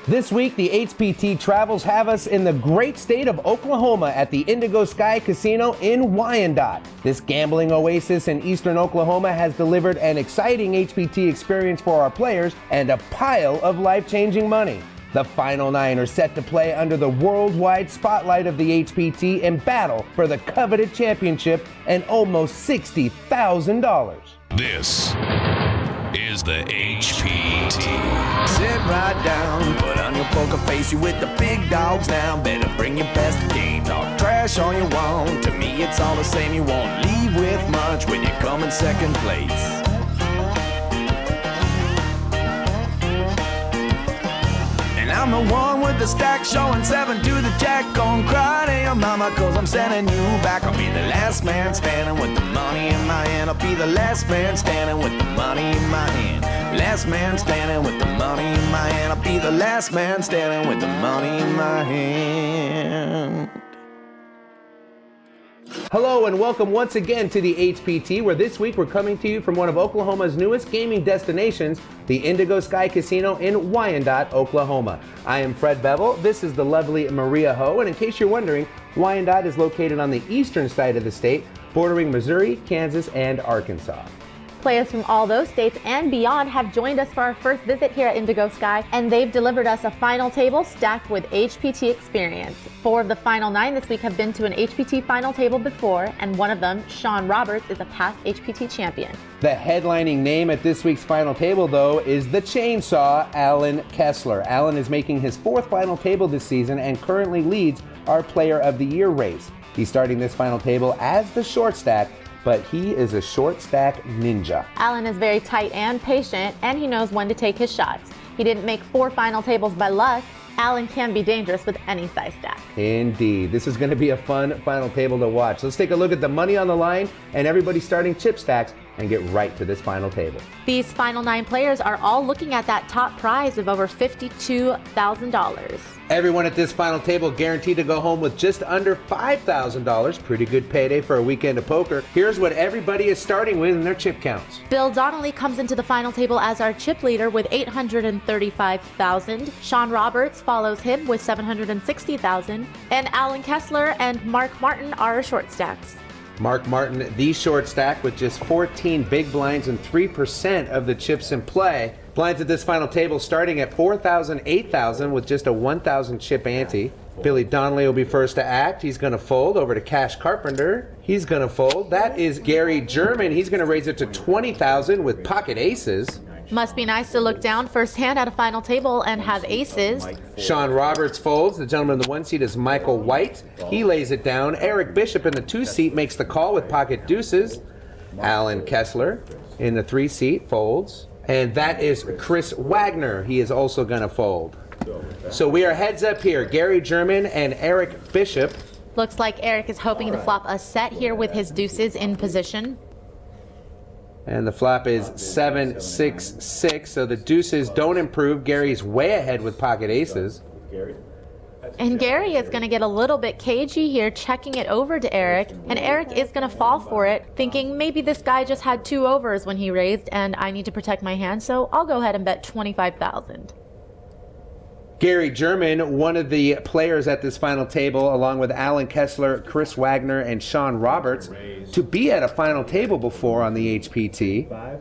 This week, the HPT Travels have us in the great state of Oklahoma at the Indigo Sky Casino in Wyandotte. This gambling oasis in eastern Oklahoma has delivered an exciting HPT experience for our players and a pile of life-changing money. The final 9 are set to play under the worldwide spotlight of the HPT in battle for the coveted championship and almost $60,000. This is the HPT. Sit right down, put on your poker face, you with the big dogs now. Better bring your best game, talk trash all you want. To me it's all the same, you won't leave with much when you come in second place. And I'm the one with the stack showing 7 to the jack. Gonna cry to your mama cause I'm sending you back. I'll be the last man standing with the money in my hand. I'll be the last man standing with the money in my hand. Last man standing with the money in my hand. I'll be the last man standing with the money in my hand. Hello and welcome once again to the HPT, where this week we're coming to you from one of Oklahoma's newest gaming destinations, the Indigo Sky Casino in Wyandotte, Oklahoma. I am Fred Bevel, this is the lovely Maria Ho, and in case you're wondering, Wyandotte is located on the eastern side of the state, bordering Missouri, Kansas, and Arkansas. Players from all those states and beyond have joined us for our first visit here at Indigo Sky, and they've delivered us a final table stacked with HPT experience. 4 of the final 9 this week have been to an HPT final table before, and one of them, Sean Roberts, is a past HPT champion. The headlining name at this week's final table, though, is the Chainsaw, Alan Kessler. Alan is making his 4th final table this season and currently leads our Player of the Year race. He's starting this final table as the short stack, but he is a short stack ninja. Alan is very tight and patient, and he knows when to take his shots. He didn't make 4 final tables by luck. Alan can be dangerous with any size stack. Indeed. This is going to be a fun final table to watch. Let's take a look at the money on the line and everybody starting chip stacks and get right to this final table. These final 9 players are all looking at that top prize of over $52,000. Everyone at this final table guaranteed to go home with just under $5,000. Pretty good payday for a weekend of poker. Here's what everybody is starting with in their chip counts. Bill Donnelly comes into the final table as our chip leader with $835,000. Sean Roberts follows him with $760,000. And Alan Kessler and Mark Martin are our short stacks. Mark Martin, the short stack with just 14 big blinds and 3% of the chips in play. Blinds at this final table starting at $4,000, $8,000 with just a 1,000 chip ante. Billy Donnelly will be first to act. He's going to fold over to Cash Carpenter. He's going to fold. That is Gary German. He's going to raise it to $20,000 with pocket aces. Must be nice to look down firsthand at a final table and have aces. Sean Roberts folds. The gentleman in the 1 seat is Michael White. He lays it down. Eric Bishop in the 2 seat makes the call with pocket deuces. Alan Kessler in the 3 seat folds. And that is Chris Wagner. He is also going to fold. So we are heads up here. Gary German and Eric Bishop. Looks like Eric is hoping to flop a set here with his deuces in position. And the flop is 7-6-6, so the deuces don't improve. Gary's way ahead with pocket aces. And Gary is going to get a little bit cagey here, checking it over to Eric. And Eric is going to fall for it, thinking maybe this guy just had 2 overs when he raised, and I need to protect my hand, so I'll go ahead and bet $25,000. Gary German, one of the players at this final table, along with Alan Kessler, Chris Wagner, and Sean Roberts, to be at a final table before on the HPT.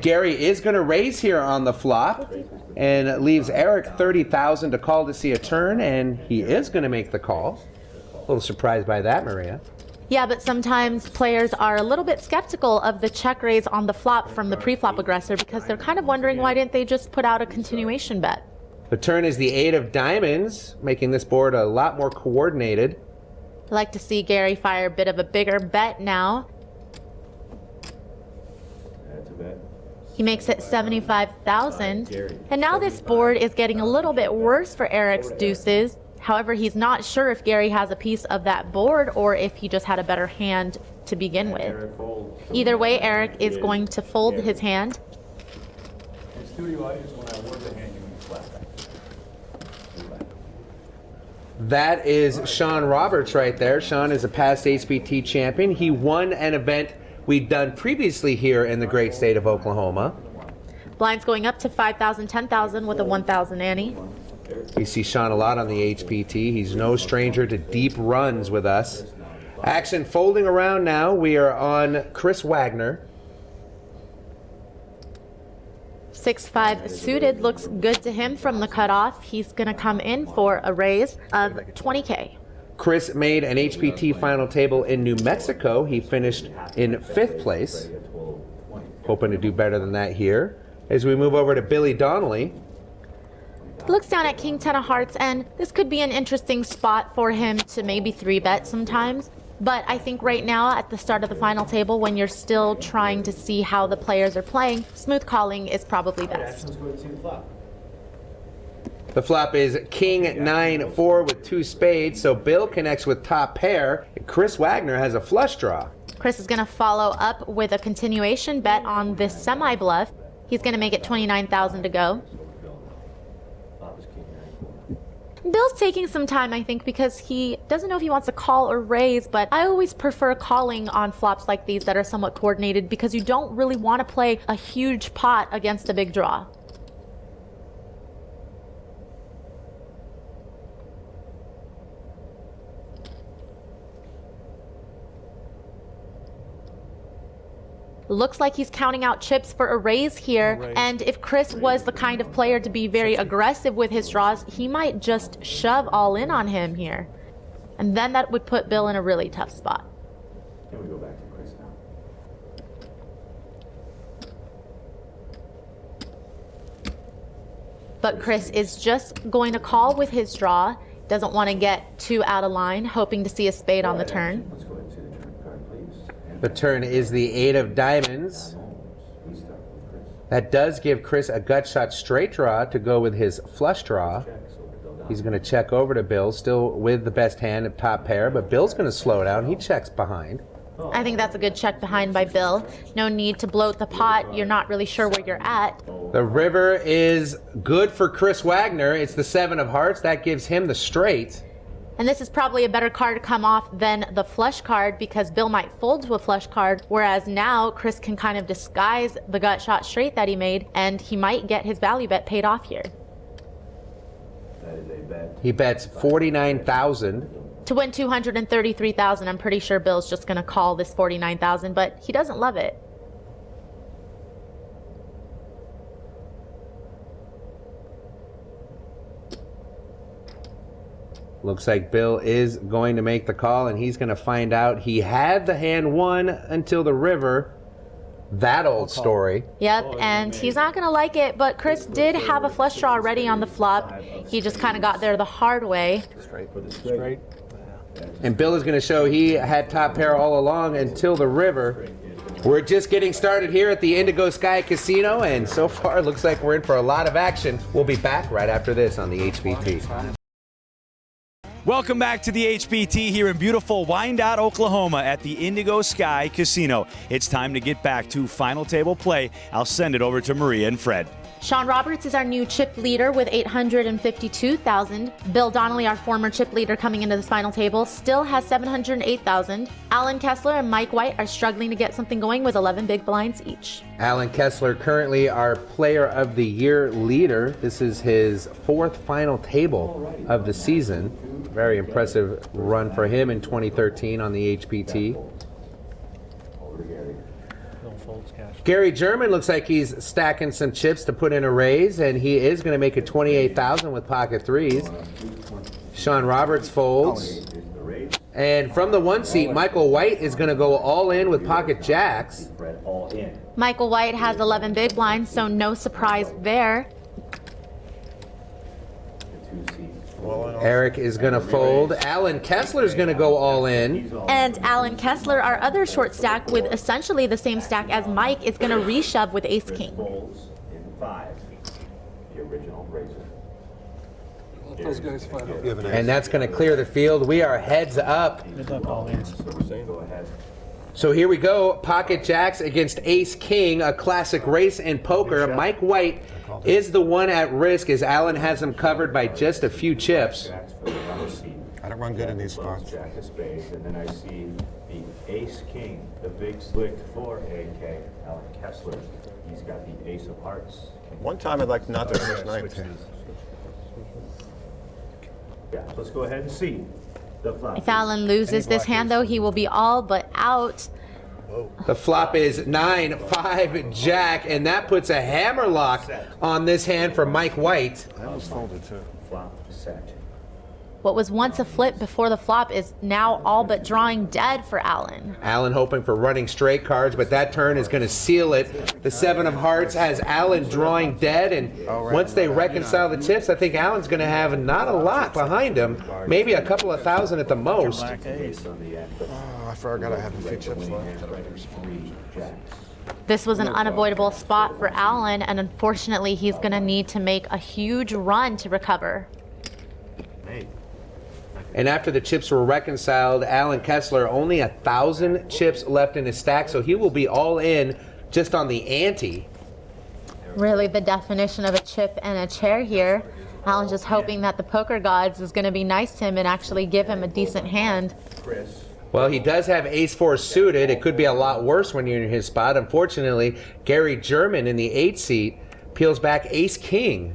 Gary is going to raise here on the flop and leaves Eric $30,000 to call to see a turn, and he is going to make the call. A little surprised by that, Maria. Yeah, but sometimes players are a little bit skeptical of the check raise on the flop from the pre-flop aggressor because they're kind of wondering why didn't they just put out a continuation bet. The turn is the 8 of diamonds, making this board a lot more coordinated. I'd like to see Gary fire a bit of a bigger bet now. He makes it $75,000. And now this board is getting a little bit worse for Eric's deuces. However, he's not sure if Gary has a piece of that board or if he just had a better hand to begin with. Either way, Eric is going to fold his hand. That is Sean Roberts right there. Sean is a past HPT champion. He won an event we'd done previously here in the great state of Oklahoma. Blinds going up to $5,000, $10,000 with a $1,000 ante. We see Sean a lot on the HPT. He's no stranger to deep runs with us. Action folding around now. We are on Chris Wagner. 6-5 suited looks good to him from the cutoff. He's going to come in for a raise of 20K. Chris made an HPT final table in New Mexico. He finished in 5th place. Hoping to do better than that here. As we move over to Billy Donnelly. Looks down at King 10 of Hearts, and this could be an interesting spot for him to maybe 3-bet sometimes. But I think right now, at the start of the final table, when you're still trying to see how the players are playing, smooth calling is probably best. The flop is King 9-4 with 2 spades, so Bill connects with top pair. And Chris Wagner has a flush draw. Chris is going to follow up with a continuation bet on this semi-bluff. He's going to make it 29,000 to go. Bill's taking some time, I think, because he doesn't know if he wants to call or raise, but I always prefer calling on flops like these that are somewhat coordinated because you don't really want to play a huge pot against a big draw. Looks like he's counting out chips for a raise here, and if Chris was the kind of player to be very aggressive with his draws, he might just shove all in on him here. And then that would put Bill in a really tough spot. Can we go back to Chris now? But Chris is just going to call with his draw, doesn't want to get too out of line, hoping to see a spade on the turn. Let's go ahead and see the turn card, please. The turn is the 8 of diamonds. We start with Chris. That does give Chris a gut shot straight draw to go with his flush draw. He's going to check over to Bill, still with the best hand of top pair, but Bill's going to slow down. He checks behind. I think that's a good check behind by Bill. No need to bloat the pot. You're not really sure where you're at. The river is good for Chris Wagner. It's the 7 of hearts. That gives him the straight. And this is probably a better card to come off than the flush card because Bill might fold to a flush card, whereas now Chris can kind of disguise the gut shot straight that he made, and he might get his value bet paid off here. That is a bet. He bets 49,000. To win 233,000, I'm pretty sure Bill's just going to call this 49,000, but he doesn't love it. Looks like Bill is going to make the call, and he's going to find out he had the hand won until the river. That old story. Yep, and he's not going to like it, but Chris did have a flush draw ready on the flop. He just kind of got there the hard way. Straight. And Bill is going to show he had top pair all along until the river. We're just getting started here at the Indigo Sky Casino, and so far it looks like we're in for a lot of action. We'll be back right after this on the HBT. Welcome back to the HBT here in beautiful Wyandotte, Oklahoma at the Indigo Sky Casino. It's time to get back to final table play. I'll send it over to Maria and Fred. Sean Roberts is our new chip leader with 852,000. Bill Donnelly, our former chip leader coming into this final table, still has 708,000. Alan Kessler and Mike White are struggling to get something going with 11 big blinds each. Alan Kessler, currently our Player of the Year leader. This is his 4th final table of the season. Very impressive run for him in 2013 on the HPT. Gary German looks like he's stacking some chips to put in a raise, and he is going to make it 28,000 with pocket threes. Sean Roberts folds. And from the 1 seat, Michael White is going to go all in with pocket jacks. Michael White has 11 big blinds, so no surprise there. Eric is going to fold. Alan Kessler is going to go all in. And Alan Kessler, our other short stack with essentially the same stack as Mike, is going to reshove with ace king. Folds in 5. The original raiser. Those guys find out. And that's going to clear the field. We are heads up. Go ahead. So here we go. Pocket jacks against ace king, a classic race in poker. Mike White is the one at risk as Alan has him covered by just a few chips. I don't run good in these spots. Jack of spades, and then I see the ace king, the big slick for AK, Alan Kessler. He's got the ace of hearts. One time I'd like not to finish ninth. Yeah, let's go ahead and see the flop. If Alan loses this hand, though, he will be all but out. The flop is 9-5 Jack, and that puts a hammerlock on this hand for Mike White. I almost folded too. Flop set. What was once a flip before the flop is now all but drawing dead for Alan. Alan hoping for running straight cards, but that turn is going to seal it. The 7 of hearts has Alan drawing dead, and once they reconcile the chips, I think Alan's going to have not a lot behind him, maybe a couple of thousand at the most. Oh, I forgot I have a few chips left. This was an unavoidable spot for Alan, and unfortunately, he's going to need to make a huge run to recover. And after the chips were reconciled, Alan Kessler only 1,000 chips left in his stack, so he will be all in just on the ante. Really the definition of a chip and a chair here. Alan's just hoping that the poker gods is going to be nice to him and actually give him a decent hand. Well, he does have ace-4 suited. It could be a lot worse when you're in his spot. Unfortunately, Gary German in the 8 seat peels back ace-king,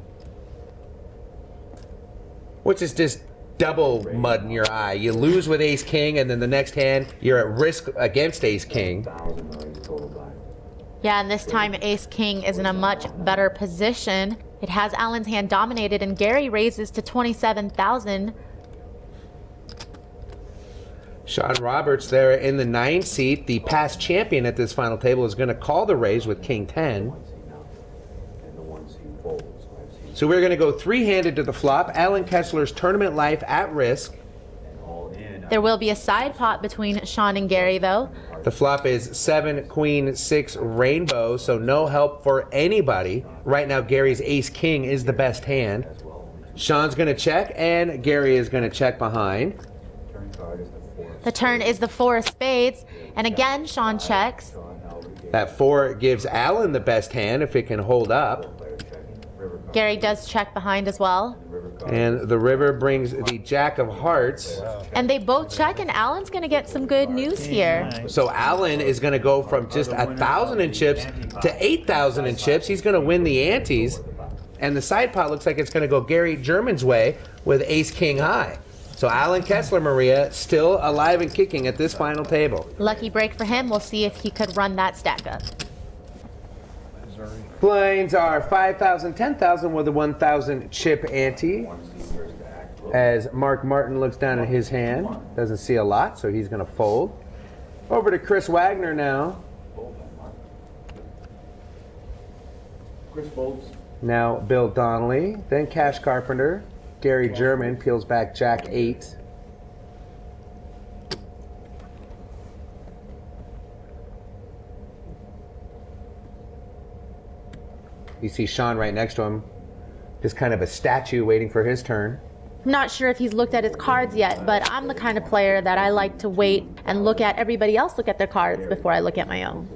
which is just double mud in your eye. You lose with ace-king, and then the next hand, you're at risk against ace-king. Yeah, and this time ace-king is in a much better position. It has Alan's hand dominated, and Gary raises to 27,000. Sean Roberts there in the 9 seat, the past champion at this final table, is going to call the raise with king 10. So we're going to go 3-handed to the flop. Alan Kessler's tournament life at risk. There will be a side pot between Sean and Gary, though. The flop is 7, queen, 6, rainbow, so no help for anybody. Right now, Gary's ace-king is the best hand. Sean's going to check, and Gary is going to check behind. The turn is the 4 of spades, and again, Sean checks. That 4 gives Alan the best hand if it can hold up. Gary does check behind as well. And the river brings the jack of hearts. And they both check, and Alan's going to get some good news here. So Alan is going to go from just 1,000 in chips to 8,000 in chips. He's going to win the antes. And the side pot looks like it's going to go Gary German's way with ace-king high. So Alan Kessler, Maria, still alive and kicking at this final table. Lucky break for him. We'll see if he could run that stack up. Blinds are 5,000, 10,000 with a 1,000 chip ante. As Mark Martin looks down at his hand, doesn't see a lot, so he's going to fold. Over to Chris Wagner now. Chris folds. Now Bill Donnelly, then Cash Carpenter. Gary German peels back jack 8. You see Sean right next to him, just kind of a statue waiting for his turn. I'm not sure if he's looked at his cards yet, but I'm the kind of player that I like to wait and look at everybody else look at their cards before I look at my own.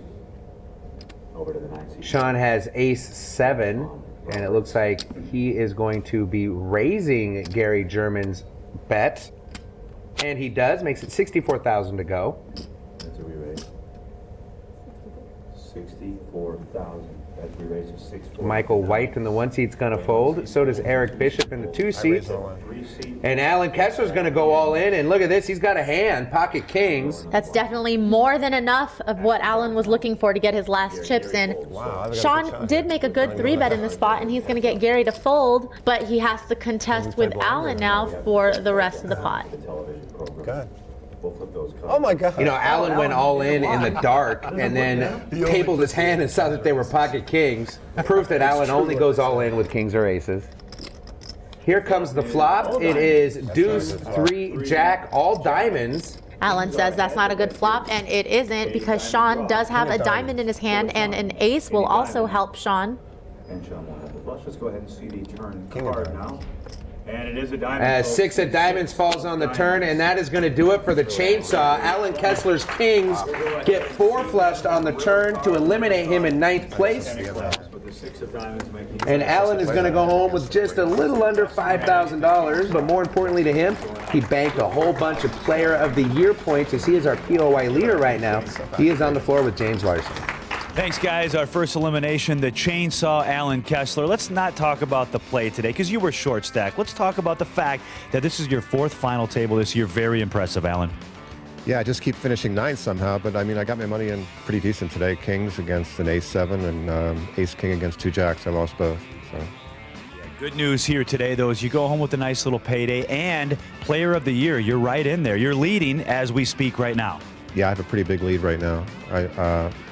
Sean has ace-7, and it looks like he is going to be raising Gary German's bet. And he does, makes it 64,000 to go. That's a re-raise. 64,000. That's a re-raise of 6,400. Michael White in the 1 seat's going to fold. So does Eric Bishop in the 2 seat. And Alan Kessler's going to go all in. And look at this, he's got a hand, pocket kings. That's definitely more than enough of what Alan was looking for to get his last chips in. Wow, Sean did make a good 3-bet in the spot, and he's going to get Gary to fold, but he has to contest with Alan now for the rest of the pot. God. Oh my God. You know, Alan went all in the dark and then tabled his hand and saw that they were pocket kings. Proof that Alan only goes all in with kings or aces. Here comes the flop. It is deuce, 3, jack, all diamonds. Alan says that's not a good flop, and it isn't because Sean does have a diamond in his hand, and an ace will also help Sean. And Sean will have the flush. Let's go ahead and see the turn card now. And it is a diamond. As 6 of diamonds falls on the turn, and that is going to do it for the chainsaw. Alan Kessler's kings get 4 flushed on the turn to eliminate him in 9th place. And Alan is going to go home with just a little under $5,000, but more importantly to him, he banked a whole bunch of Player of the Year points as he is our POY leader right now. He is on the floor with James Larson. Thanks, guys. Our first elimination, the chainsaw Alan Kessler. Let's not talk about the play today because you were short stacked. Let's talk about the fact that this is your 4th final table this year. Very impressive, Alan. Yeah, I just keep finishing 9th somehow, but I mean, I got my money in pretty decent today. Kings against an ace-7 and ace-king against 2 jacks. I lost both. So. Good news here today, though, is you go home with a nice little payday and player of the year. You're right in there. You're leading as we speak right now. Yeah, I have a pretty big lead right now.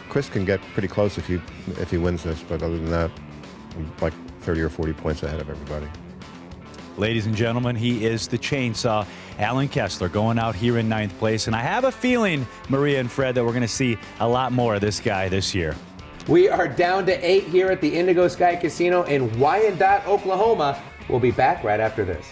Chris can get pretty close if he wins this, but other than that, I'm like 30 or 40 points ahead of everybody. Ladies and gentlemen, he is the chainsaw, Alan Kessler, going out here in 9th place. And I have a feeling, Maria and Fred, that we're going to see a lot more of this guy this year. We are down to 8 here at the Indigo Sky Casino in Wyandotte, Oklahoma. We'll be back right after this.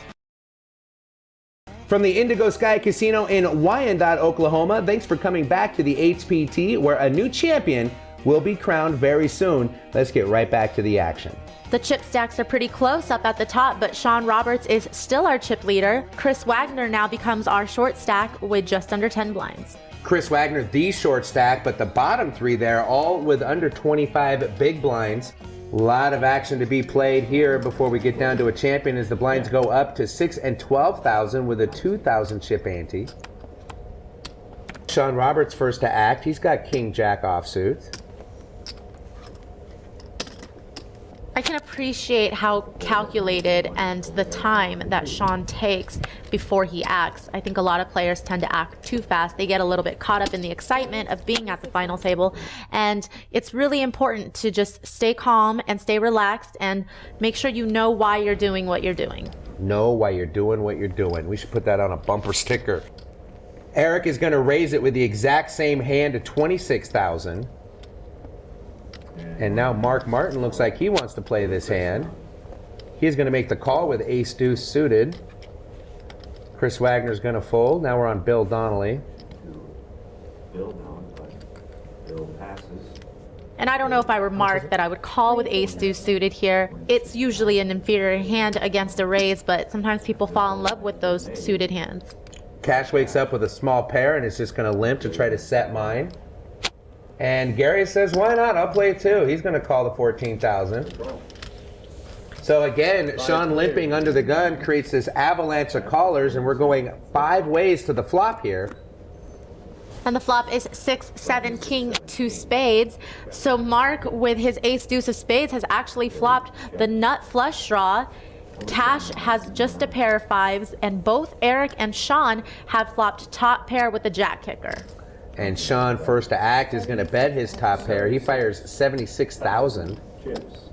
From the Indigo Sky Casino in Wyandotte, Oklahoma, thanks for coming back to the HPT, where a new champion will be crowned very soon. Let's get right back to the action. The chip stacks are pretty close up at the top, but Sean Roberts is still our chip leader. Chris Wagner now becomes our short stack with just under 10 blinds. Chris Wagner, the short stack, but the bottom 3 there, all with under 25 big blinds. A lot of action to be played here before we get down to a champion as the blinds go up to 6 and 12,000 with a 2,000 chip ante. Sean Roberts first to act. He's got King Jack offsuit. I can appreciate how calculated and the time that Sean takes before he acts. I think a lot of players tend to act too fast. They get a little bit caught up in the excitement of being at the final table, and it's really important to just stay calm and stay relaxed and make sure you know why you're doing what you're doing. Know why you're doing what you're doing. We should put that on a bumper sticker. Eric is going to raise it with the exact same hand to 26,000. And now Mark Martin looks like he wants to play this hand. He's going to make the call with ace-deuce suited. Chris Wagner's going to fold. Now we're on Bill Donnelly. Bill down, but Bill passes. And I don't know if I were Mark that I would call with ace-deuce suited here. It's usually an inferior hand against a raise, but sometimes people fall in love with those suited hands. Cash wakes up with a small pair and is just going to limp to try to set mine. And Gary says, why not? I'll play it too. He's going to call the 14,000. So again, Sean limping under the gun creates this avalanche of callers, and we're going 5 ways to the flop here. And the flop is 6, 7, king, 2 spades. So Mark, with his ace deuce of spades, has actually flopped the nut flush draw. Cash has just a pair of 5s, and both Eric and Sean have flopped top pair with the jack kicker. And Sean, first to act, is going to bet his top pair. He fires 76,000. Chips.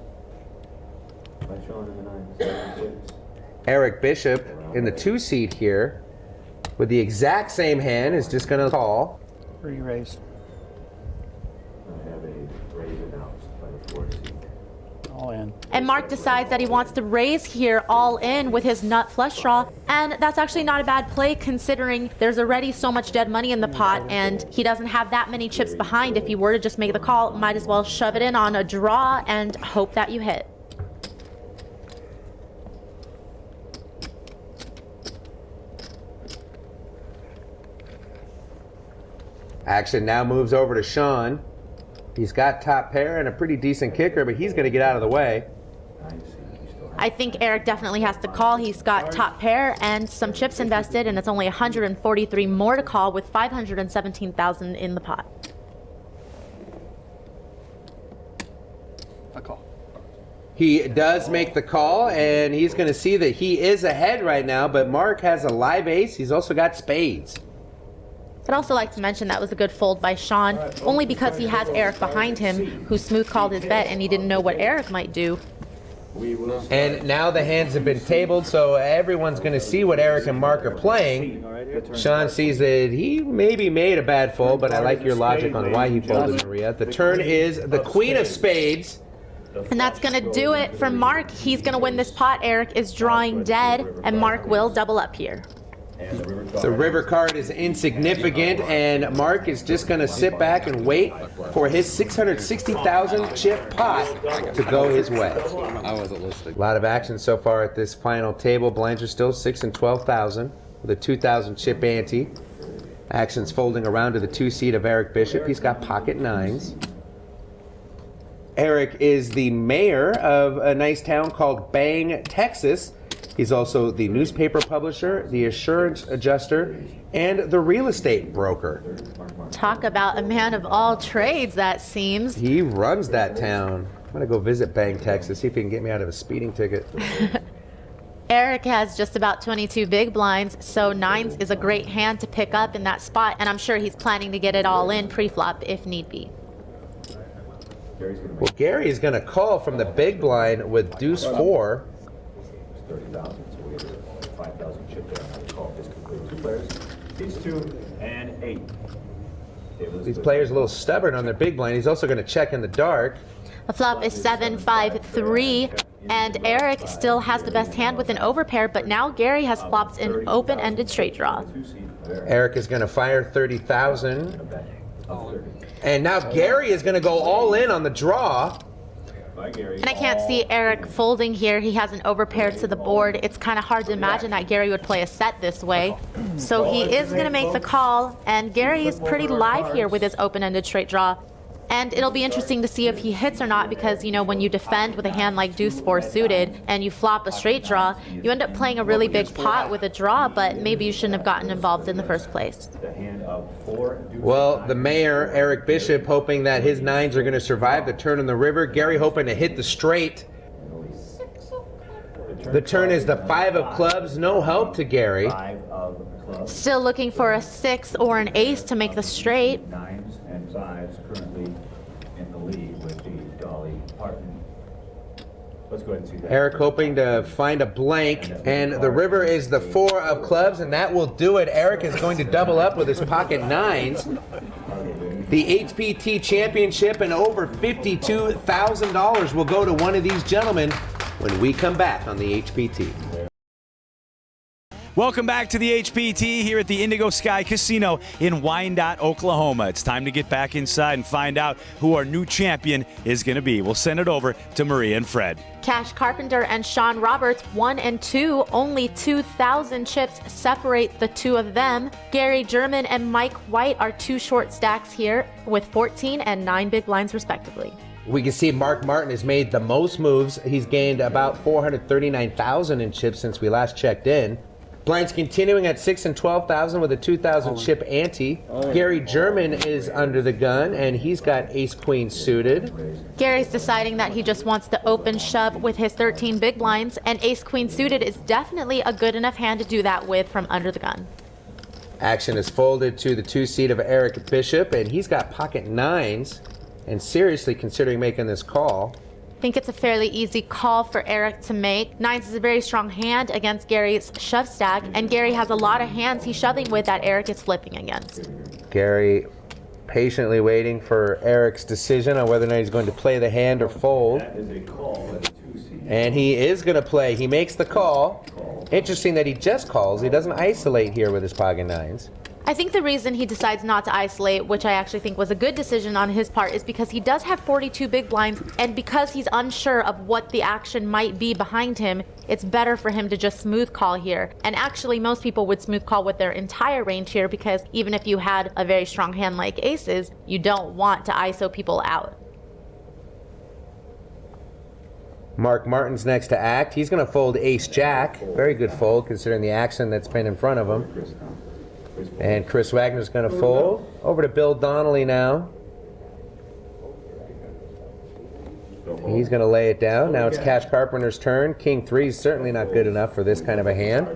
By Sean in the 9, 7 chips. Eric Bishop in the 2 seat here with the exact same hand is just going to call. Re-raise. I have a raise announced by the 4 seed. All in. And Mark decides that he wants to raise here all in with his nut flush draw. And that's actually not a bad play considering there's already so much dead money in the pot and he doesn't have that many chips behind. If he were to just make the call, might as well shove it in on a draw and hope that you hit. Action now moves over to Sean. He's got top pair and a pretty decent kicker, but he's going to get out of the way. I think Eric definitely has to call. He's got top pair and some chips invested, and it's only 143 more to call with 517,000 in the pot. A call. He does make the call, and he's going to see that he is ahead right now, but Mark has a live ace. He's also got spades. I'd also like to mention that was a good fold by Sean, only because he has Eric behind him, who smooth called his bet and he didn't know what Eric might do. And now the hands have been tabled, so everyone's going to see what Eric and Mark are playing. Sean sees that he maybe made a bad fold, but I like your logic on why he folded, Maria. The turn is the queen of spades. And that's going to do it for Mark. He's going to win this pot. Eric is drawing dead, and Mark will double up here. The river card is insignificant, and Mark is just going to sit back and wait for his 660,000 chip pot to go his way. I wasn't listening. A lot of action so far at this final table. Blinds are still 6 and 12,000 with a 2,000 chip ante. Action's folding around to the 2 seat of Eric Bishop. He's got pocket 9s. Eric is the mayor of a nice town called Bang, Texas. He's also the newspaper publisher, the assurance adjuster, and the real estate broker. Talk about a man of all trades, that seems. He runs that town. I'm gonna go visit Bang, Texas, see if he can get me out of a speeding ticket. Eric has just about 22 big blinds, so nines is a great hand to pick up in that spot, and I'm sure he's planning to get it all in pre-flop if need be. Well, Gary is gonna call from the big blind with deuce 4. 30,000, so we have 5,000 chip there. I call this complete 2 players. These 2 and 8. These players are a little stubborn on their big blind. He's also gonna check in the dark. The flop is 7-5-3, and Eric still has the best hand with an overpair, but now Gary has flopped an open-ended straight draw. Eric is gonna fire 30,000. And now Gary is gonna go all in on the draw. And I can't see Eric folding here. He has an overpair to the board. It's kind of hard to imagine that Gary would play a set this way. So he is going to make the call, and Gary is pretty live here with his open-ended straight draw. And it'll be interesting to see if he hits or not, because, you know, when you defend with a hand like deuce 4 suited and you flop a straight draw, you end up playing a really big pot with a draw, but maybe you shouldn't have gotten involved in the first place. Well, the mayor, Eric Bishop, hoping that his nines are going to survive the turn in the river. Gary hoping to hit the straight. The turn is the 5 of clubs. No help to Gary. Still looking for a 6 or an ace to make the straight. 9s and 5s currently in the lead with the Dolly Heartland. Let's go ahead and see that. Eric hoping to find a blank, and the river is the 4 of clubs, and that will do it. Eric is going to double up with his pocket 9s. The HPT championship and over $52,000 will go to one of these gentlemen when we come back on the HPT. Welcome back to the HPT here at the Indigo Sky Casino in Wyandotte, Oklahoma. It's time to get back inside and find out who our new champion is going to be. We'll send it over to Maria and Fred. Cash Carpenter and Sean Roberts, 1 and 2. Only 2,000 chips separate the two of them. Gary German and Mike White are 2 short stacks here with 14 and 9 big blinds respectively. We can see Mark Martin has made the most moves. He's gained about 439,000 in chips since we last checked in. Blinds continuing at 6 and 12,000 with a 2,000 chip ante. Gary German is under the gun, and he's got ace-queen suited. Gary's deciding that he just wants to open shove with his 13 big blinds, and ace-queen suited is definitely a good enough hand to do that with from under the gun. Action is folded to the 2-seat of Eric Bishop, and he's got pocket 9s and seriously considering making this call. I think it's a fairly easy call for Eric to make. 9s is a very strong hand against Gary's shove stack, and Gary has a lot of hands he's shoving with that Eric is flipping against. Gary patiently waiting for Eric's decision on whether or not he's going to play the hand or fold. And he is going to play. He makes the call. Interesting that he just calls. He doesn't isolate here with his pocket 9s. I think the reason he decides not to isolate, which I actually think was a good decision on his part, is because he does have 42 big blinds, and because he's unsure of what the action might be behind him, it's better for him to just smooth call here. And actually, most people would smooth call with their entire range here, because even if you had a very strong hand like aces, you don't want to ISO people out. Mark Martin's next to act. He's going to fold ace-jack. Very good fold considering the action that's been in front of him. And Chris Wagner's going to fold. Over to Bill Donnelly now. He's going to lay it down. Now it's Cash Carpenter's turn. King 3 is certainly not good enough for this kind of a hand.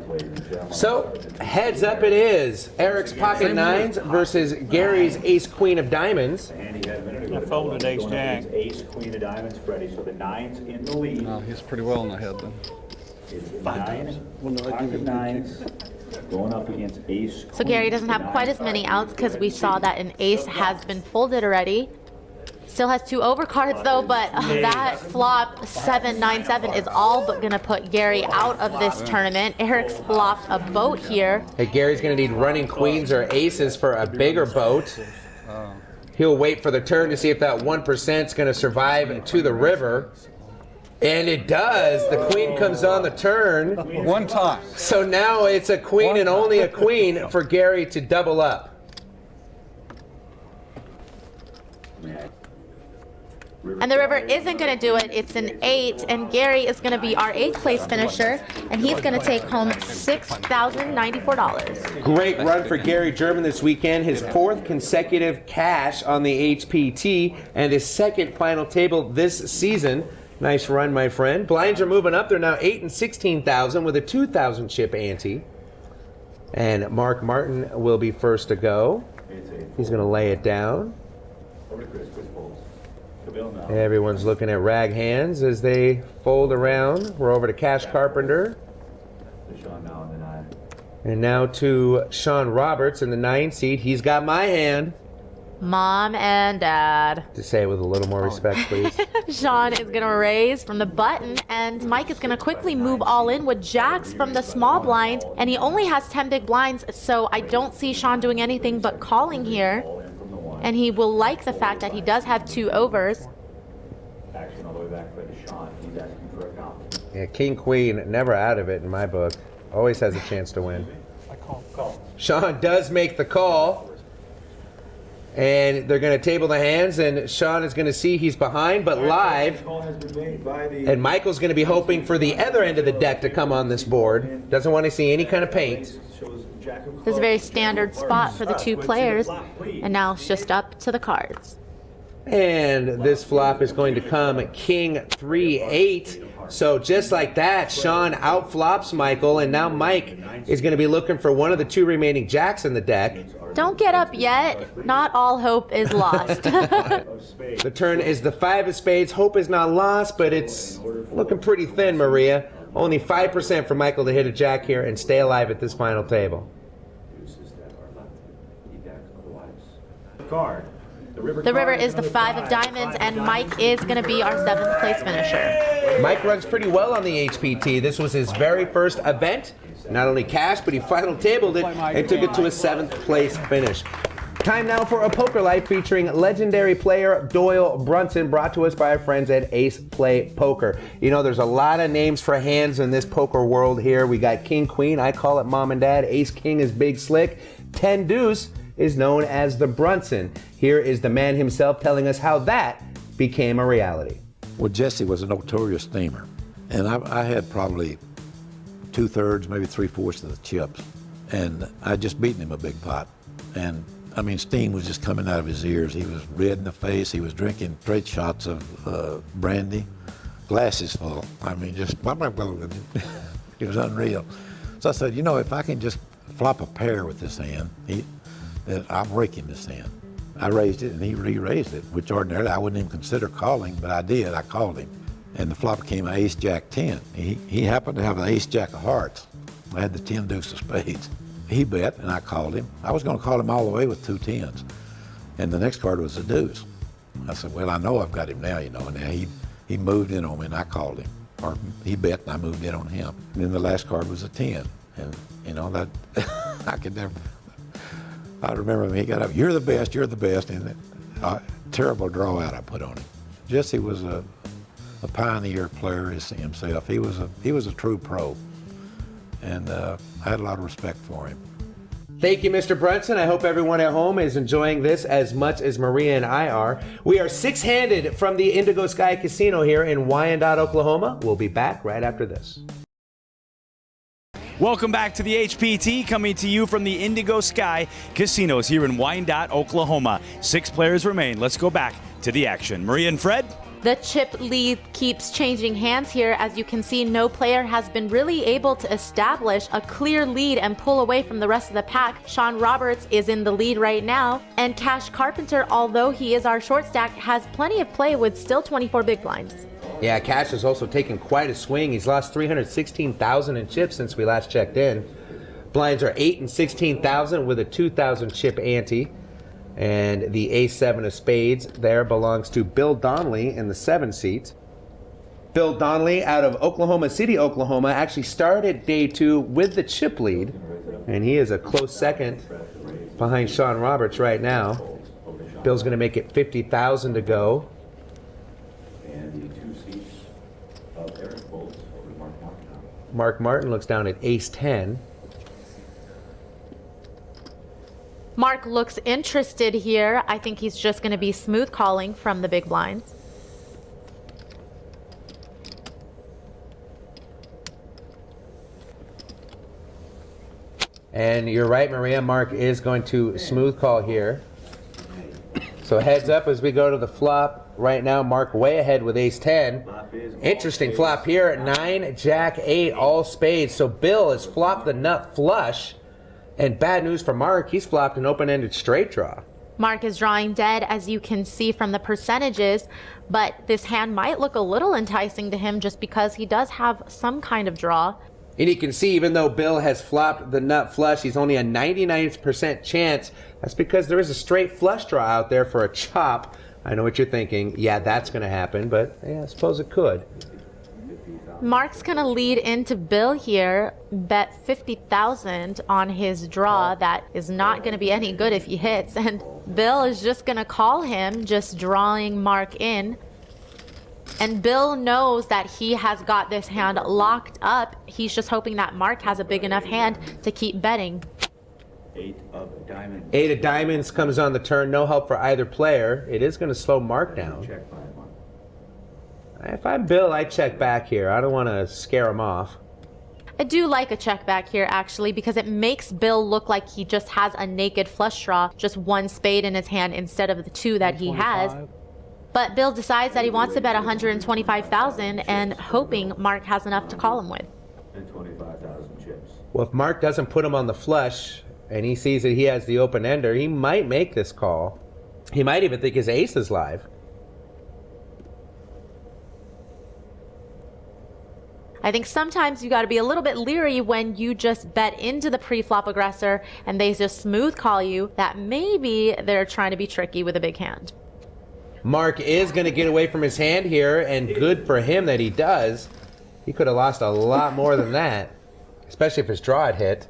So, heads up it is. Eric's pocket 9s versus Gary's ace-queen of diamonds. I folded ace-jack. Ace-queen of diamonds, Freddie. So the 9s in the lead. No, he's pretty well in the head then. 9s, pocket 9s. Going up against ace. So Gary doesn't have quite as many outs because we saw that an ace has been folded already. Still has 2 overcards though, but that flop 7-9-7 is all but gonna put Gary out of this tournament. Eric's flopped a boat here. Hey, Gary's gonna need running queens or aces for a bigger boat. He'll wait for the turn to see if that 1% is gonna survive to the river. And it does. The queen comes on the turn. One time. So now it's a queen and only a queen for Gary to double up. And the river isn't going to do it. It's an 8, and Gary is going to be our 8th place finisher, and he's going to take home $6,094. Great run for Gary German this weekend. His 4th consecutive cash on the HPT and his 2nd final table this season. Nice run, my friend. Blinds are moving up. They're now 8 and 16,000 with a 2,000 chip ante. And Mark Martin will be first to go. He's going to lay it down. Everyone's looking at rag hands as they fold around. We're over to Cash Carpenter. And now to Sean Roberts in the 9 seat. He's got my hand. Mom and Dad. To say it with a little more respect, please. Sean is going to raise from the button, and Mike is going to quickly move all in with jacks from the small blind, and he only has 10 big blinds, so I don't see Sean doing anything but calling here. And he will like the fact that he does have 2 overs. Yeah, King Queen, never out of it in my book. Always has a chance to win. Sean does make the call. And they're going to table the hands, and Sean is going to see he's behind, but live. And Michael's going to be hoping for the other end of the deck to come on this board. Doesn't want to see any kind of paint. This is a very standard spot for the 2 players, and now it's just up to the cards. And this flop is going to come King 3-8. So just like that, Sean outflops Michael, and now Mike is going to be looking for one of the 2 remaining jacks in the deck. Don't get up yet. Not all hope is lost. The turn is the 5 of spades. Hope is not lost, but it's looking pretty thin, Maria. Only 5% for Michael to hit a jack here and stay alive at this final table. The river is the 5 of diamonds, and Mike is going to be our 7th place finisher. Mike runs pretty well on the HPT. This was his very first event. Not only cashed, but he final tabled it and took it to a 7th place finish. Time now for a poker life featuring legendary player Doyle Brunson, brought to us by our friends at Ace Play Poker. You know, there's a lot of names for hands in this poker world here. We got King Queen, I call it Mom and Dad. Ace King is Big Slick. 10 Deuce is known as the Brunson. Here is the man himself telling us how that became a reality. Well, Jesse was a notorious steamer, and I had probably 2/3, maybe 3/4 of the chips, and I just beaten him a big pot. And I mean, steam was just coming out of his ears. He was red in the face. He was drinking straight shots of brandy, glasses full. I mean, just it was unreal. So I said, you know, if I can just flop a pair with this hand, I'll break him this hand. I raised it, and he re-raised it, which ordinarily I wouldn't even consider calling, but I did. I called him. And the flop became an ace-jack-10. He happened to have an ace-jack of hearts. I had the 10 deuce of spades. He bet, and I called him. I was going to call him all the way with 2 10s. And the next card was a deuce. I said, well, I know I've got him now, you know. And now he moved in on me, and I called him. Or he bet, and I moved in on him. And then the last card was a 10. And, you know, that I could never... I remember when he got up, you're the best, and a terrible draw out I put on him. Jesse was a pioneer player himself. He was a true pro, and I had a lot of respect for him. Thank you, Mr. Brunson. I hope everyone at home is enjoying this as much as Maria and I are. We are 6-handed from the Indigo Sky Casino here in Wyandotte, Oklahoma. We'll be back right after this. Welcome back to the HPT, coming to you from the Indigo Sky Casinos here in Wyandotte, Oklahoma. 6 players remain. Let's go back to the action. Maria and Fred? The chip lead keeps changing hands here. As you can see, no player has been really able to establish a clear lead and pull away from the rest of the pack. Sean Roberts is in the lead right now, and Cash Carpenter, although he is our short stack, has plenty of play with still 24 big blinds. Yeah, Cash has also taken quite a swing. He's lost 316,000 in chips since we last checked in. Blinds are 8 and 16,000 with a 2,000 chip ante. And the ace-7 of spades there belongs to Bill Donnelly in the 7 seat. Bill Donnelly out of Oklahoma City, Oklahoma, actually started day 2 with the chip lead. And he is a close second behind Sean Roberts right now. Bill's going to make it 50,000 to go. Mark Martin looks down at ace-10. Mark looks interested here. I think he's just going to be smooth calling from the big blinds. And you're right, Maria. Mark is going to smooth call here. So heads up as we go to the flop. Right now, Mark way ahead with ace-10. Interesting flop here at 9, jack 8, all spades. So Bill has flopped the nut flush. And bad news for Mark, he's flopped an open-ended straight draw. Mark is drawing dead, as you can see from the percentages, but this hand might look a little enticing to him just because he does have some kind of draw. And you can see, even though Bill has flopped the nut flush, he's only a 99% chance. That's because there is a straight flush draw out there for a chop. I know what you're thinking. Yeah, that's going to happen, but yeah, I suppose it could. Mark's going to lead into Bill here, bet 50,000 on his draw. That is not going to be any good if he hits, and Bill is just going to call him, just drawing Mark in. And Bill knows that he has got this hand locked up. He's just hoping that Mark has a big enough hand to keep betting. 8 of diamonds. 8 of diamonds comes on the turn. No help for either player. It is going to slow Mark down. Check by one. If I'm Bill, I check back here. I don't want to scare him off. I do like a check back here, actually, because it makes Bill look like he just has a naked flush draw, just one spade in his hand instead of the 2 that he has. But Bill decides that he wants to bet 125,000 and hoping Mark has enough to call him with. And 25,000 chips. Well, if Mark doesn't put him on the flush and he sees that he has the open ender, he might make this call. He might even think his ace is live. I think sometimes you got to be a little bit leery when you just bet into the pre-flop aggressor and they just smooth call you, that maybe they're trying to be tricky with a big hand. Mark is going to get away from his hand here, and good for him that he does. He could have lost a lot more than that, especially if his draw had hit.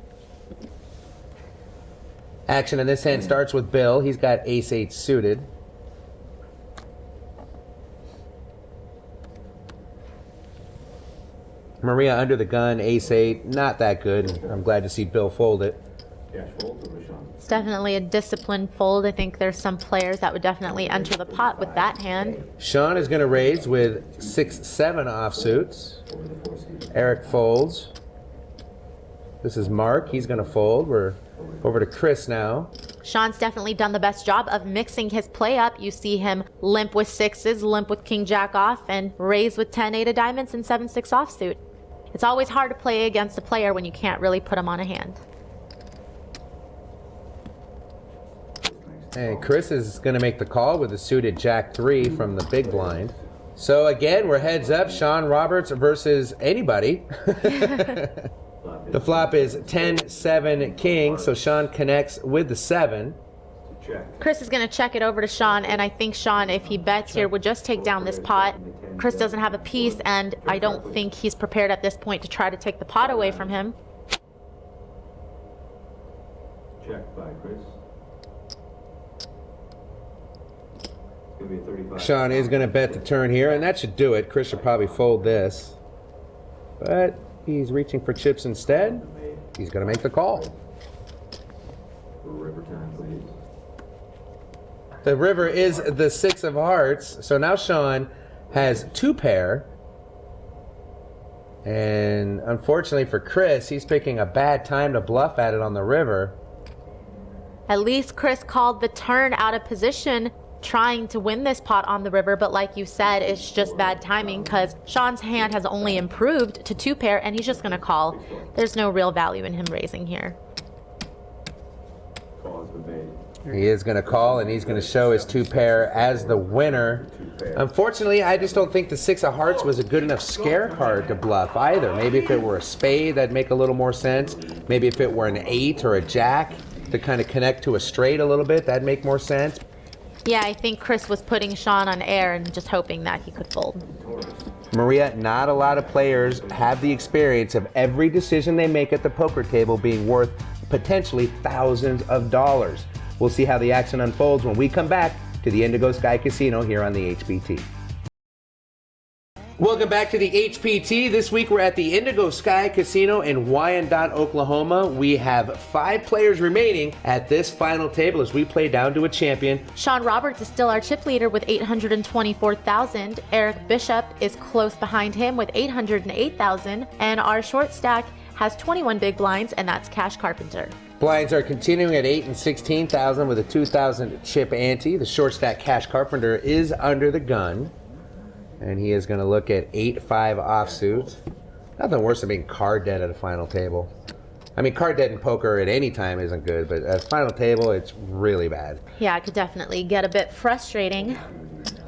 Action in this hand starts with Bill. He's got ace-8 suited. Maria under the gun, ace-8. Not that good. I'm glad to see Bill fold it. Cash fold to Rashawn. It's definitely a disciplined fold. I think there's some players that would definitely enter the pot with that hand. Sean is going to raise with 6-7 offsuits. Eric folds. This is Mark. He's going to fold. We're over to Chris now. Sean's definitely done the best job of mixing his play up. You see him limp with 6s, limp with king jack off, and raise with 10-8 of diamonds and 7-6 offsuit. It's always hard to play against a player when you can't really put him on a hand. And Chris is going to make the call with a suited jack-3 from the big blind. So again, we're heads up. Sean Roberts versus anybody. The flop is 10-7 king, so Sean connects with the 7. Chris is going to check it over to Sean, and I think Sean, if he bets here, would just take down this pot. Chris doesn't have a piece, and I don't think he's prepared at this point to try to take the pot away from him. Check by Chris. It's gonna be a 35. Sean is going to bet the turn here, and that should do it. Chris should probably fold this. But he's reaching for chips instead. He's going to make the call. River time, please. The river is the 6 of hearts. So now Sean has 2 pair. And unfortunately for Chris, he's picking a bad time to bluff at it on the river. At least Chris called the turn out of position, trying to win this pot on the river, but like you said, it's just bad timing because Sean's hand has only improved to 2 pair, and he's just going to call. There's no real value in him raising here. He is going to call, and he's going to show his 2 pair as the winner. Unfortunately, I just don't think the 6 of hearts was a good enough scare card to bluff either. Maybe if it were a spade, that'd make a little more sense. Maybe if it were an 8 or a jack to kind of connect to a straight a little bit, that'd make more sense. Yeah, I think Chris was putting Sean on air and just hoping that he could fold. Maria, not a lot of players have the experience of every decision they make at the poker table being worth potentially thousands of dollars. We'll see how the action unfolds when we come back to the Indigo Sky Casino here on the HPT. Welcome back to the HPT. This week we're at the Indigo Sky Casino in Wyandotte, Oklahoma. We have 5 players remaining at this final table as we play down to a champion. Sean Roberts is still our chip leader with 824,000. Eric Bishop is close behind him with 808,000. And our short stack has 21 big blinds, and that's Cash Carpenter. Blinds are continuing at 8 and 16,000 with a 2,000 chip ante. The short stack Cash Carpenter is under the gun, and he is going to look at 8-5 offsuit. Nothing worse than being card dead at a final table. I mean, card dead in poker at any time isn't good, but at a final table, it's really bad. Yeah, it could definitely get a bit frustrating.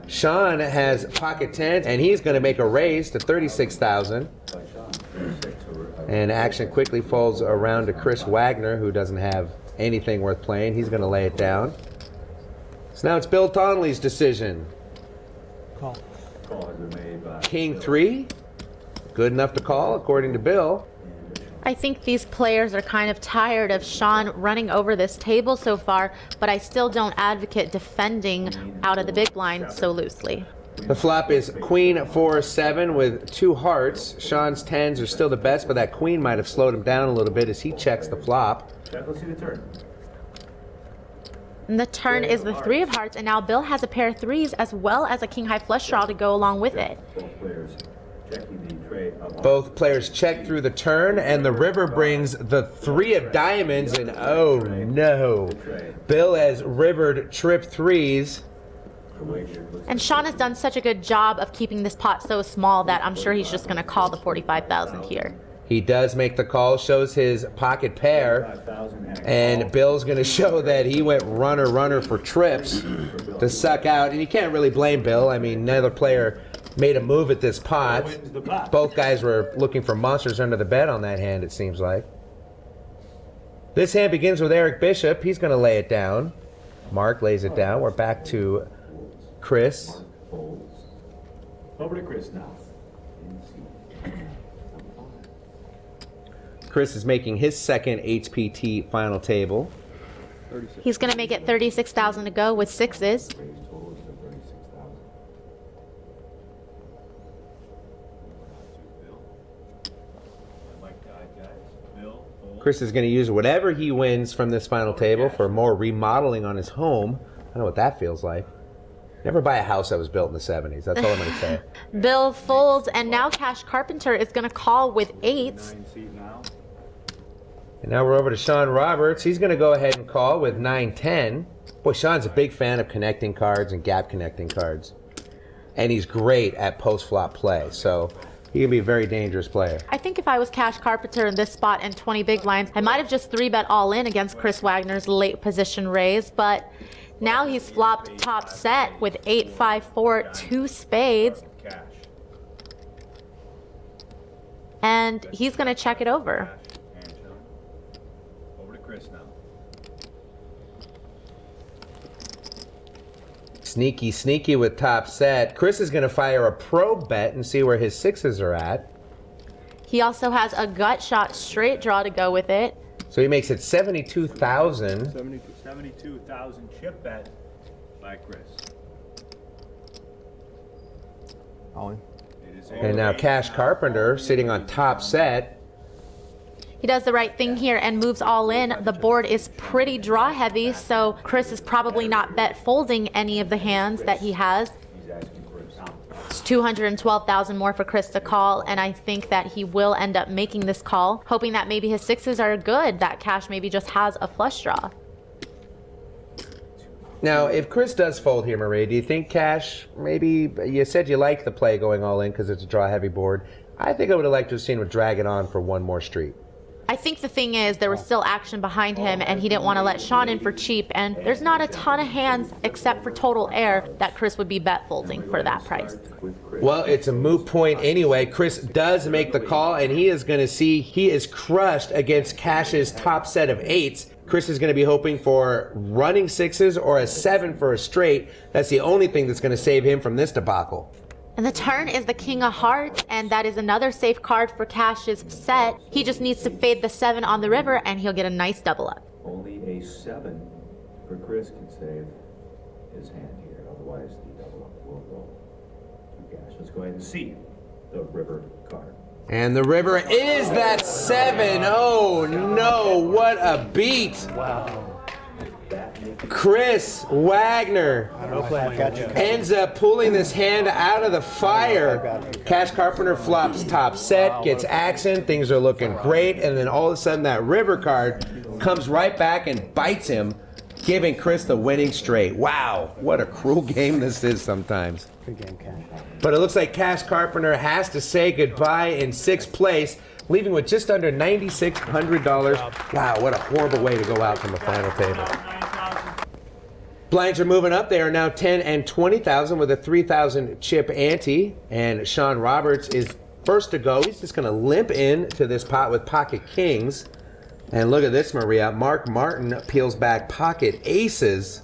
Sean has pocket 10, and he's going to make a raise to 36,000. And action quickly folds around to Chris Wagner, who doesn't have anything worth playing. He's going to lay it down. So now it's Bill Tonley's decision. Call. King 3, good enough to call, according to Bill. I think these players are kind of tired of Sean running over this table so far, but I still don't advocate defending out of the big blind so loosely. The flop is Queen 4-7 with 2 hearts. Sean's 10s are still the best, but that queen might have slowed him down a little bit as he checks the flop. Let's see the turn. And the turn is the 3 of hearts, and now Bill has a pair of 3s as well as a king high flush draw to go along with it. Both players check through the turn, and the river brings the 3 of diamonds, and oh no. Bill has rivered trip 3s. And Sean has done such a good job of keeping this pot so small that I'm sure he's just going to call the 45,000 here. He does make the call, shows his pocket pair, and Bill's going to show that he went runner for trips to suck out. And you can't really blame Bill. I mean, neither player made a move at this pot. Both guys were looking for monsters under the bed on that hand, it seems like. This hand begins with Eric Bishop. He's going to lay it down. Mark lays it down. We're back to Chris. Over to Chris now. Chris is making his second HPT final table. He's going to make it 36,000 to go with 6s. Chris is going to use whatever he wins from this final table for more remodeling on his home. I don't know what that feels like. Never buy a house that was built in the 70s. That's all I'm going to say. Bill folds, and now Cash Carpenter is going to call with 8s. And now we're over to Sean Roberts. He's going to go ahead and call with 9-10. Boy, Sean's a big fan of connecting cards and gap connecting cards. And he's great at post-flop play. So he can be a very dangerous player. I think if I was Cash Carpenter in this spot and 20 big blinds, I might have just 3-bet all in against Chris Wagner's late position raise, but now he's flopped top set with 8-5-4, 2 spades. And he's going to check it over. Over to Chris now. Sneaky with top set. Chris is going to fire a probe bet and see where his 6s are at. He also has a gut shot straight draw to go with it. So he makes it 72,000. 72,000 chip bet by Chris. All in. And now Cash Carpenter sitting on top set. He does the right thing here and moves all in. The board is pretty draw heavy, so Chris is probably not bet folding any of the hands that he has. It's 212,000 more for Chris to call, and I think that he will end up making this call, hoping that maybe his 6s are good, that Cash maybe just has a flush draw. Now, if Chris does fold here, Marie, do you think Cash, maybe, you said you like the play going all in because it's a draw heavy board. I think I would have liked to have seen him drag it on for one more street. I think the thing is there was still action behind him, and he didn't want to let Sean in for cheap, and there's not a ton of hands except for total air that Chris would be bet folding for that price. Well, it's a moot point anyway. Chris does make the call, and he is going to see he is crushed against Cash's top set of 8s. Chris is going to be hoping for running 6s or a 7 for a straight. That's the only thing that's going to save him from this debacle. And the turn is the King of Hearts, and that is another safe card for Cash's set. He just needs to fade the 7 on the river, and he'll get a nice double up. Only a 7 for Chris can save his hand here. Otherwise, the double up will go to Cash. Let's go ahead and see the river card. And the river is that 7. Oh no, what a beat. Wow. That makes Chris Wagner ends up pulling this hand out of the fire. Cash Carpenter flops top set, gets action, things are looking great, and then all of a sudden that river card comes right back and bites him, giving Chris the winning straight. Wow, what a cruel game this is sometimes. Good game, Cash. But it looks like Cash Carpenter has to say goodbye in 6th place, leaving with just under $9,600. Wow, what a horrible way to go out from the final table. Blinds are moving up. They are now 10 and 20,000 with a 3,000 chip ante. And Sean Roberts is first to go. He's just going to limp into this pot with pocket kings. And look at this, Maria. Mark Martin peels back pocket aces.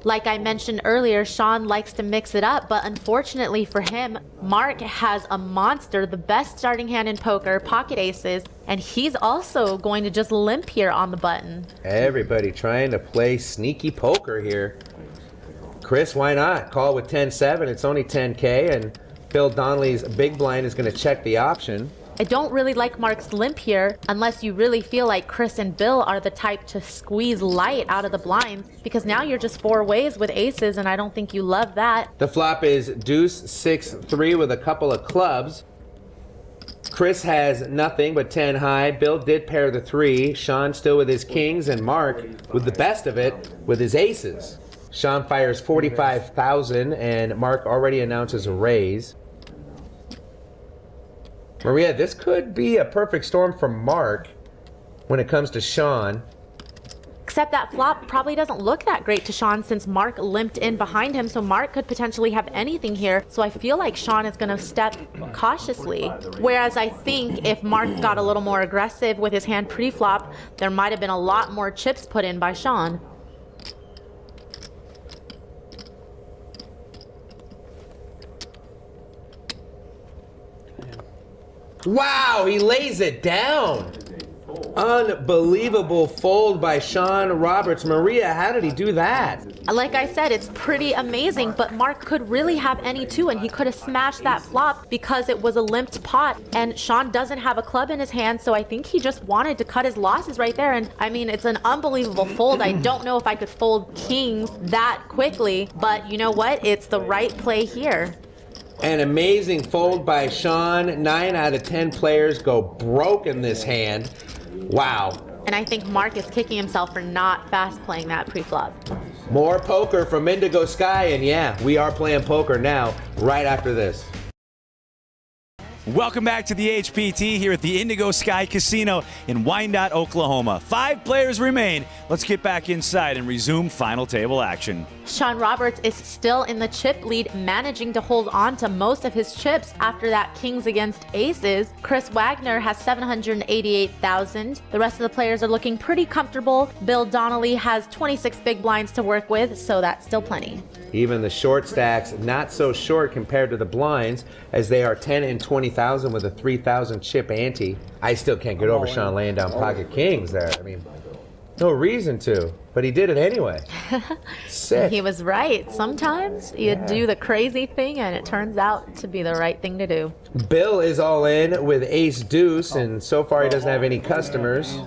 Like I mentioned earlier, Sean likes to mix it up, but unfortunately for him, Mark has a monster, the best starting hand in poker, pocket aces, and he's also going to just limp here on the button. Everybody trying to play sneaky poker here. Chris, why not? Call with 10-7. It's only 10K, and Bill Donnelly's big blind is going to check the option. I don't really like Mark's limp here unless you really feel like Chris and Bill are the type to squeeze light out of the blinds, because now you're just 4 ways with aces, and I don't think you love that. The flop is deuce 6-3 with a couple of clubs. Chris has nothing but 10 high. Bill did pair the 3. Sean still with his kings, and Mark with the best of it with his aces. Sean fires 45,000, and Mark already announces a raise. Maria, this could be a perfect storm for Mark when it comes to Sean. Except that flop probably doesn't look that great to Sean since Mark limped in behind him, so Mark could potentially have anything here. So I feel like Sean is going to step cautiously. Whereas I think if Mark got a little more aggressive with his hand pre-flop, there might have been a lot more chips put in by Sean. Wow, he lays it down. Unbelievable fold by Sean Roberts. Maria, how did he do that? Like I said, it's pretty amazing, but Mark could really have any too, and he could have smashed that flop because it was a limped pot, and Sean doesn't have a club in his hand, so I think he just wanted to cut his losses right there. And I mean, it's an unbelievable fold. I don't know if I could fold kings that quickly, but you know what? It's the right play here. An amazing fold by Sean. 9 out of 10 players go broke in this hand. Wow. And I think Mark is kicking himself for not fast playing that pre-flop. More poker from Indigo Sky, and yeah, we are playing poker now, right after this. Welcome back to the HPT here at the Indigo Sky Casino in Wyandotte, Oklahoma. 5 players remain. Let's get back inside and resume final table action. Sean Roberts is still in the chip lead, managing to hold on to most of his chips after that kings against aces. Chris Wagner has 788,000. The rest of the players are looking pretty comfortable. Bill Donnelly has 26 big blinds to work with, so that's still plenty. Even the short stacks, not so short compared to the blinds, as they are 10 and 20,000 with a 3,000 chip ante. I still can't get over Sean laying down pocket kings there. I mean, no reason to, but he did it anyway. Sick. He was right. Sometimes you do the crazy thing and it turns out to be the right thing to do. Bill is all in with ace deuce, and so far he doesn't have any customers.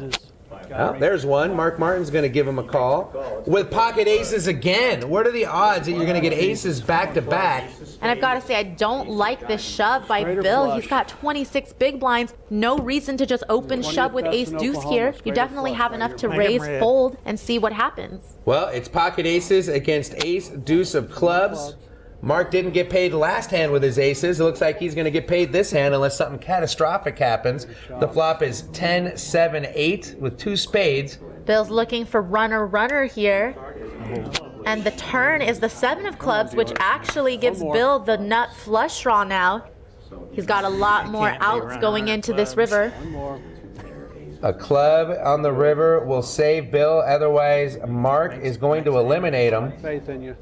Oh, there's one. Mark Martin's going to give him a call. With pocket aces again. What are the odds that you're going to get aces back to back? And I've got to say, I don't like this shove by Bill. He's got 26 big blinds. No reason to just open shove with ace deuce here. You definitely have enough to raise, fold, and see what happens. Well, it's pocket aces against ace deuce of clubs. Mark didn't get paid last hand with his aces. It looks like he's going to get paid this hand unless something catastrophic happens. The flop is 10, 7, 8 with 2 spades. Bill's looking for runner here. And the turn is the 7 of clubs, which actually gives Bill the nut flush draw now. He's got a lot more outs going into this river. A club on the river will save Bill. Otherwise, Mark is going to eliminate him. Faith in you.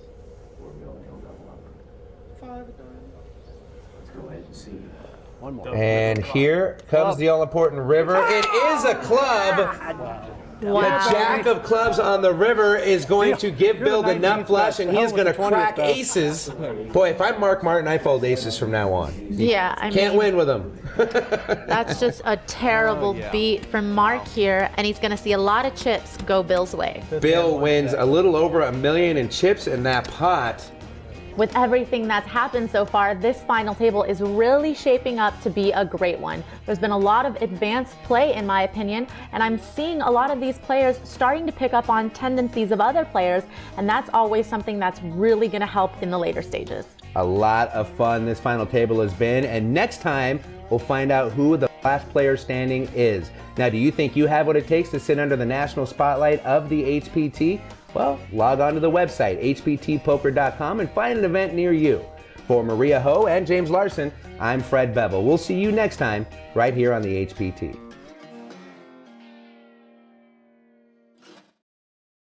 And here comes the all-important river. It is a club. The jack of clubs on the river is going to give You're Bill the the nut 19th flush, best. and The hell he's with going the to 20th crack best. aces. Boy, if I'm Mark Martin, I fold aces from now on. Yeah, I Can't mean, win with him. that's just a terrible beat from Mark here, and he's going to see a lot of chips go Bill's way. Bill wins a little over $1 million in chips in that pot. With everything that's happened so far, this final table is really shaping up to be a great one. There's been a lot of advanced play, in my opinion, and I'm seeing a lot of these players starting to pick up on tendencies of other players, and that's always something that's really going to help in the later stages. A lot of fun this final table has been, and next time we'll find out who the last player standing is. Now, do you think you have what it takes to sit under the national spotlight of the HPT? Well, log on to the website, hptpoker.com, and find an event near you. For Maria Ho and James Larson, I'm Fred Bevel. We'll see you next time right here on the HPT.